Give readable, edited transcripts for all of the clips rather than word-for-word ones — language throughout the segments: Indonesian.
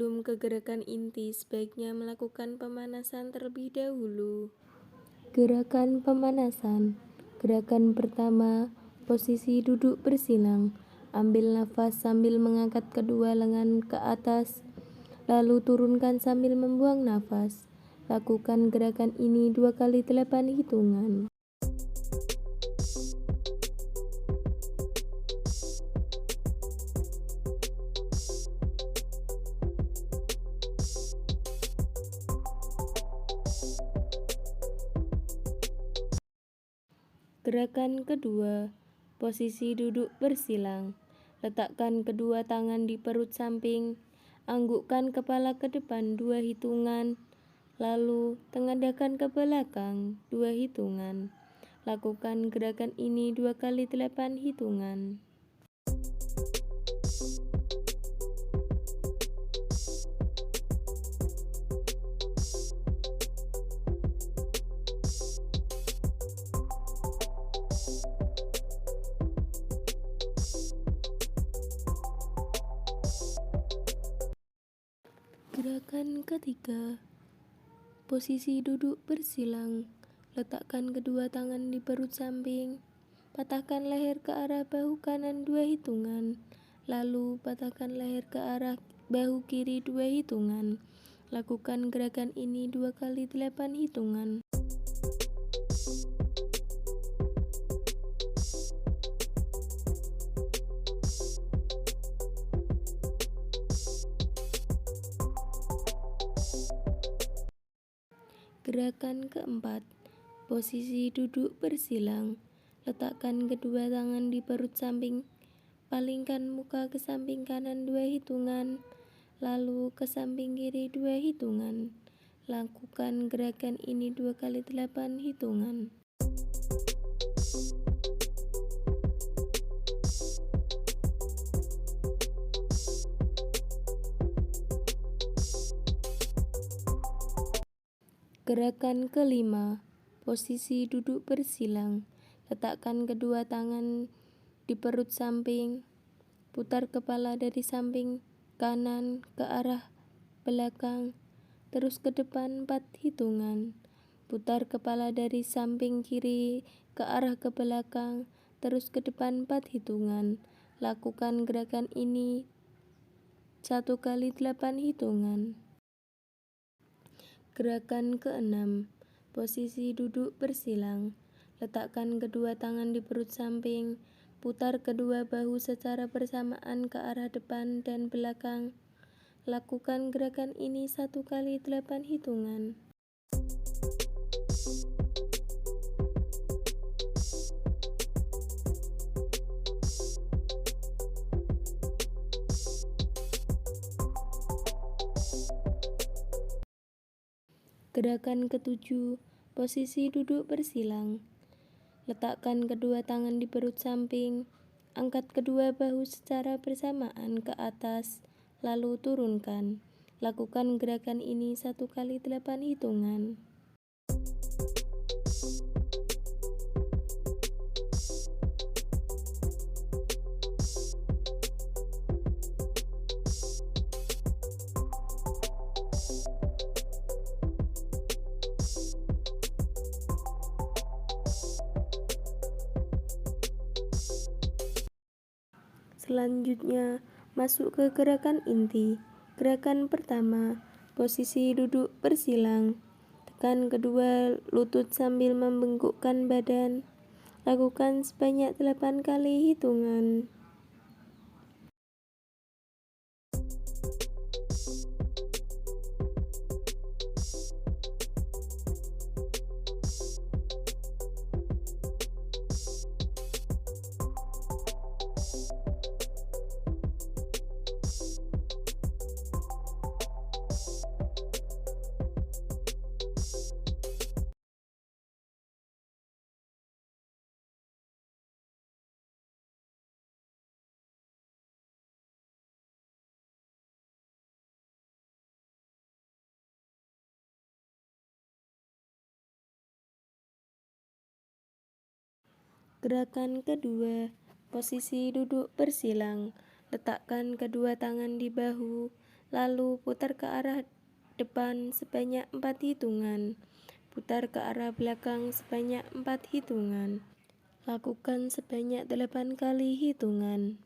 Sebelum ke gerakan inti, sebaiknya melakukan pemanasan terlebih dahulu. Gerakan pemanasan. Gerakan pertama, posisi duduk bersilang. Ambil nafas sambil mengangkat kedua lengan ke atas, lalu turunkan sambil membuang nafas. Lakukan gerakan ini 2 kali 8 hitungan. Gerakan kedua, posisi duduk bersilang. Letakkan kedua tangan di perut samping, anggukkan kepala ke depan 2 hitungan, lalu tengadahkan ke belakang 2 hitungan. Lakukan gerakan ini 2 kali 8 hitungan. Gerakan ketiga, posisi duduk bersilang. Letakkan kedua tangan di perut samping. Patahkan leher ke arah bahu kanan 2 hitungan. Lalu patahkan leher ke arah bahu kiri 2 hitungan. Lakukan gerakan ini 2 kali 8 hitungan. Gerakan keempat, posisi duduk bersilang. Letakkan kedua tangan di perut samping. Palingkan muka ke samping kanan 2 hitungan, lalu ke samping kiri 2 hitungan. Lakukan gerakan ini 2 kali 8 hitungan. Gerakan kelima, posisi duduk bersilang. Letakkan kedua tangan di perut samping. Putar kepala dari samping kanan ke arah belakang, terus ke depan 4 hitungan. Putar kepala dari samping kiri ke arah ke belakang, terus ke depan 4 hitungan. Lakukan gerakan ini 1 kali 8 hitungan. Gerakan keenam, posisi duduk bersilang. Letakkan kedua tangan di perut samping. Putar kedua bahu secara bersamaan ke arah depan dan belakang. Lakukan gerakan ini 1 kali 8 hitungan. Gerakan ketujuh, posisi duduk bersilang. Letakkan kedua tangan di perut samping. Angkat kedua bahu secara bersamaan ke atas, lalu turunkan. Lakukan gerakan ini 1 kali 8 hitungan. Selanjutnya, masuk ke gerakan inti. Gerakan pertama, posisi duduk bersilang. Tekan kedua lutut sambil membengkukkan badan. Lakukan sebanyak 8 kali hitungan. Gerakan kedua, posisi duduk bersilang. Letakkan kedua tangan di bahu, lalu putar ke arah depan sebanyak 4 hitungan. Putar ke arah belakang sebanyak 4 hitungan. Lakukan sebanyak 8 kali hitungan.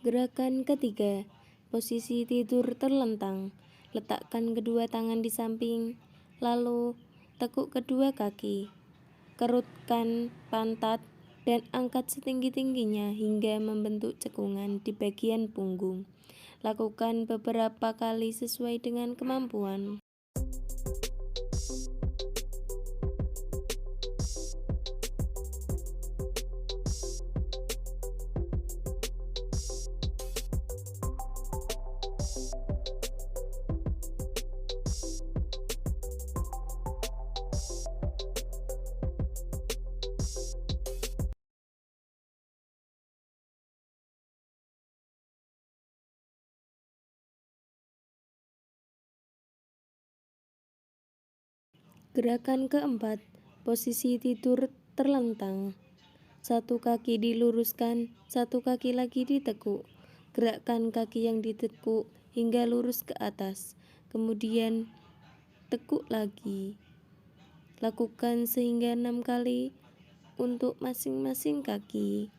Gerakan ketiga, posisi tidur terlentang. Letakkan kedua tangan di samping, lalu tekuk kedua kaki. Kerutkan pantat dan angkat setinggi-tingginya hingga membentuk cekungan di bagian punggung. Lakukan beberapa kali sesuai dengan kemampuan. Gerakan keempat, posisi tidur terlentang. Satu kaki diluruskan, satu kaki lagi ditekuk. Gerakkan kaki yang ditekuk hingga lurus ke atas, kemudian tekuk lagi. Lakukan sehingga 6 kali untuk masing-masing kaki.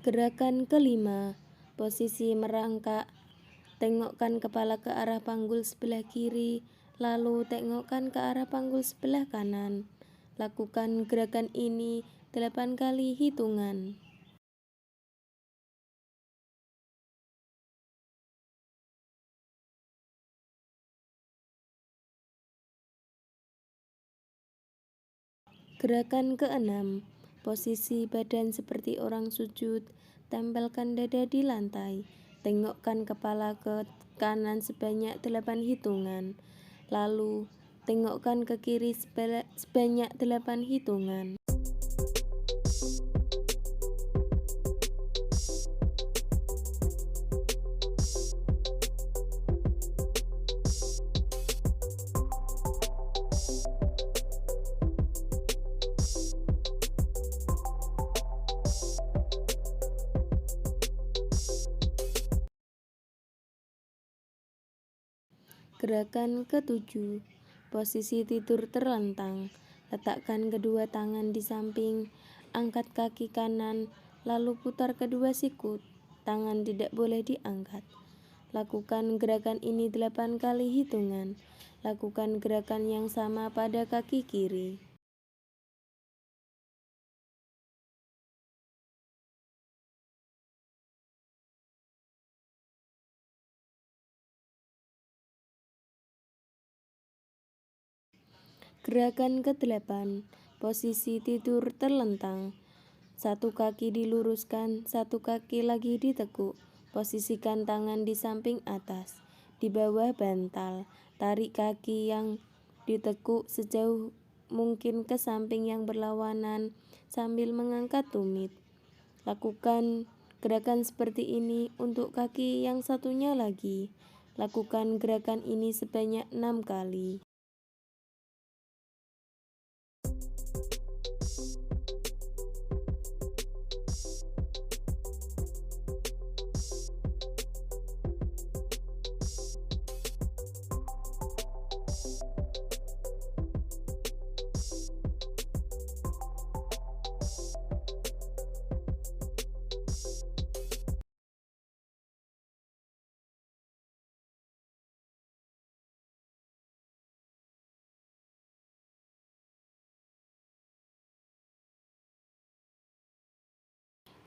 Gerakan kelima, posisi merangkak. Tengokkan kepala ke arah panggul sebelah kiri, lalu tengokkan ke arah panggul sebelah kanan. Lakukan gerakan ini 8 kali hitungan. Gerakan keenam, posisi badan seperti orang sujud. Tempelkan dada di lantai. Tengokkan kepala ke kanan sebanyak 8 hitungan. Lalu tengokkan ke kiri sebanyak 8 hitungan. Gerakan ketujuh, posisi tidur terlentang. Letakkan kedua tangan di samping, angkat kaki kanan, lalu putar kedua sikut. Tangan tidak boleh diangkat. Lakukan gerakan ini 8 kali hitungan. Lakukan gerakan yang sama pada kaki kiri. Gerakan ke-8, posisi tidur terlentang. Satu kaki diluruskan, satu kaki lagi ditekuk. Posisikan tangan di samping atas, di bawah bantal. Tarik kaki yang ditekuk sejauh mungkin ke samping yang berlawanan sambil mengangkat tumit. Lakukan gerakan seperti ini untuk kaki yang satunya lagi. Lakukan gerakan ini sebanyak 6 kali.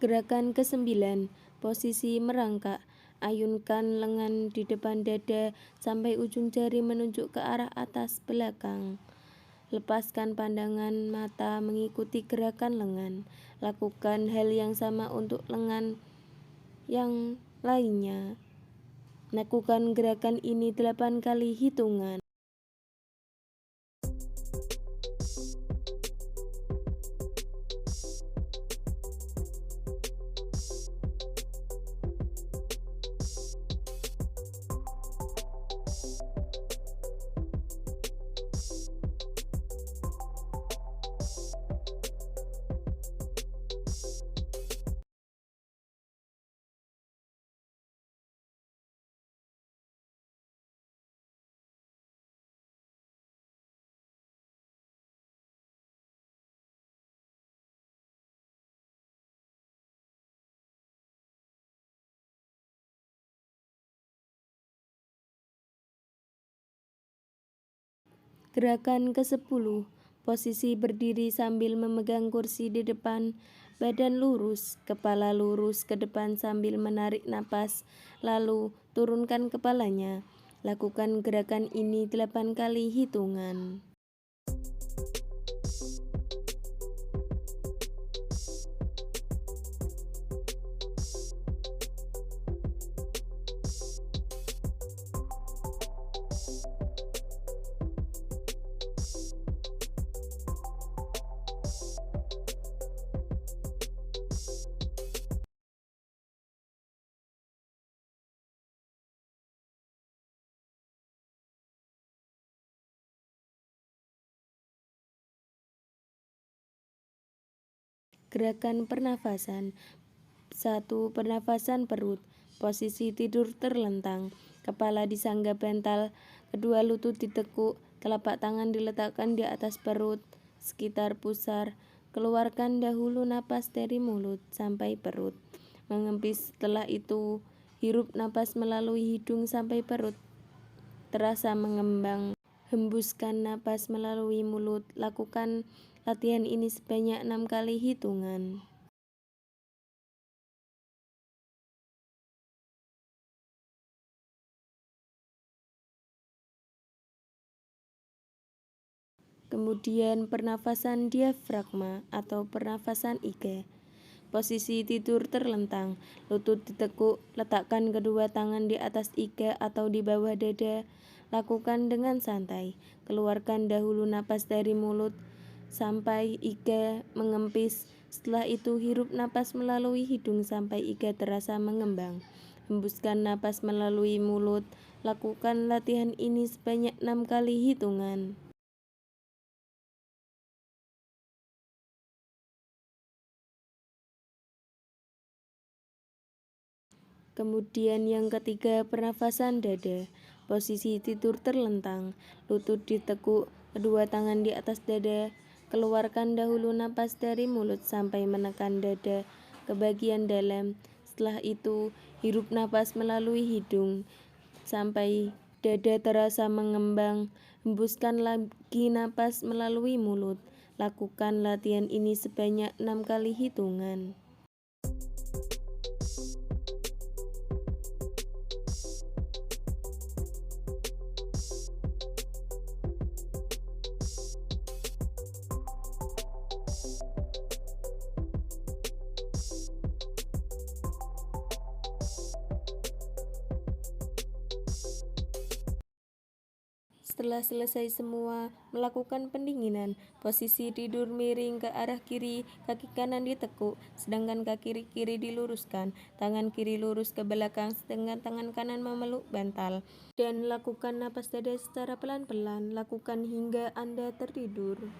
Gerakan ke-9, posisi merangkak. Ayunkan lengan di depan dada sampai ujung jari menunjuk ke arah atas belakang. Lepaskan pandangan mata mengikuti gerakan lengan. Lakukan hal yang sama untuk lengan yang lainnya. Lakukan gerakan ini 8 kali hitungan. Gerakan ke-10, posisi berdiri sambil memegang kursi di depan, badan lurus, kepala lurus ke depan sambil menarik napas, lalu turunkan kepalanya. Lakukan gerakan ini 8 kali hitungan. Gerakan pernafasan. 1. Pernafasan perut. Posisi tidur terlentang. Kepala disanggah bantal, kedua lutut ditekuk, telapak tangan diletakkan di atas perut, sekitar pusar. Keluarkan dahulu napas dari mulut sampai perut. Mengempis, setelah itu hirup napas melalui hidung sampai perut terasa mengembang. Hembuskan napas melalui mulut. Lakukan latihan ini sebanyak 6 kali hitungan. Kemudian pernafasan diafragma atau pernafasan iga. Posisi tidur terlentang, lutut ditekuk, letakkan kedua tangan di atas iga atau di bawah dada. Lakukan dengan santai. Keluarkan dahulu napas dari mulut sampai iga mengempis. Setelah itu hirup napas melalui hidung sampai iga terasa mengembang. Hembuskan napas melalui mulut. Lakukan latihan ini sebanyak 6 kali hitungan. Kemudian yang ketiga, pernafasan dada. Posisi tidur terlentang, lutut ditekuk, kedua tangan di atas dada. Keluarkan dahulu napas dari mulut sampai menekan dada ke bagian dalam. Setelah itu, hirup napas melalui hidung sampai dada terasa mengembang. Hembuskan lagi napas melalui mulut. Lakukan latihan ini sebanyak 6 kali hitungan. Setelah selesai semua, melakukan pendinginan. Posisi tidur miring ke arah kiri, kaki kanan ditekuk, sedangkan kaki kiri diluruskan. Tangan kiri lurus ke belakang, sedangkan tangan kanan memeluk bantal. Dan lakukan napas dada secara pelan-pelan. Lakukan hingga Anda tertidur.